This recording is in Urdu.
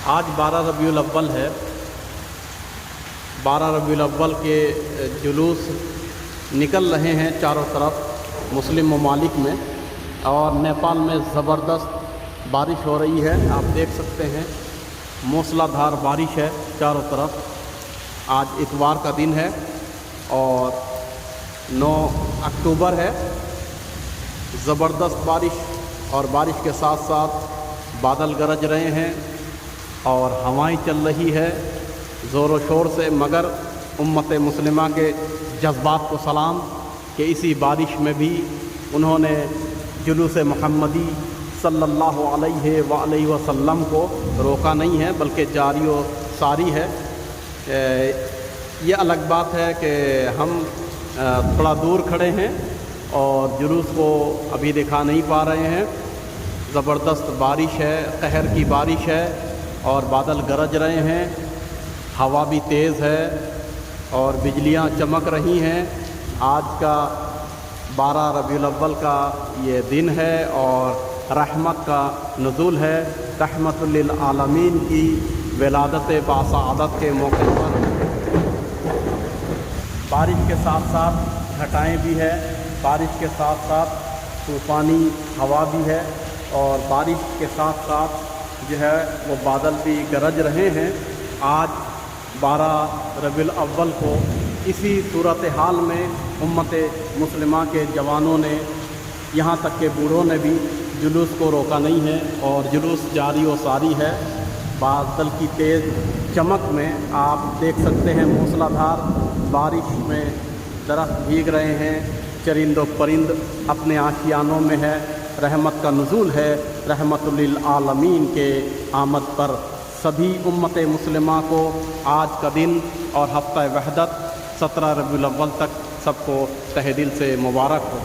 آج 12 ربیع الاول ہے۔ 12 ربیع الاول کے جلوس نکل رہے ہیں چاروں طرف مسلم ممالک میں، اور نیپال میں زبردست بارش ہو رہی ہے۔ آپ دیکھ سکتے ہیں موسلا دھار بارش ہے چاروں طرف۔ آج اتوار کا دن ہے اور 9 اکتوبر ہے۔ زبردست بارش، اور بارش کے ساتھ ساتھ بادل گرج رہے ہیں اور ہوائیں چل رہی ہے زور و شور سے، مگر امت مسلمہ کے جذبات کو سلام کہ اسی بارش میں بھی انہوں نے جلوس محمدی صلی اللہ علیہ وآلہ وسلم کو روکا نہیں ہے، بلکہ جاری و ساری ہے۔ یہ الگ بات ہے کہ ہم تھوڑا دور کھڑے ہیں اور جلوس کو ابھی دکھا نہیں پا رہے ہیں۔ زبردست بارش ہے، قہر کی بارش ہے اور بادل گرج رہے ہیں، ہوا بھی تیز ہے اور بجلیاں چمک رہی ہیں۔ آج کا 12 ربیع الاول کا یہ دن ہے اور رحمت کا نزول ہے۔ رحمت للعالمین کی ولادت باسعادت کے موقع پر بارش کے ساتھ ساتھ گھٹائیں بھی ہے، بارش کے ساتھ ساتھ طوفانی ہوا بھی ہے، اور بارش کے ساتھ ساتھ جو ہے وہ بادل بھی گرج رہے ہیں۔ آج 12 ربیع الاول کو اسی صورتحال میں امت مسلمہ کے جوانوں نے، یہاں تک کہ بوڑھوں نے بھی جلوس کو روکا نہیں ہے اور جلوس جاری و ساری ہے۔ بادل کی تیز چمک میں آپ دیکھ سکتے ہیں موسلا دھار بارش میں درخت بھیگ رہے ہیں، چرند و پرند اپنے آشیانوں میں ہے۔ رحمت کا نزول ہے۔ رحمت للعالمین کے آمد پر سبھی امت مسلمہ کو آج کا دن اور ہفتہ وحدت 17 ربیع الاول تک سب کو تہہ دل سے مبارک ہو۔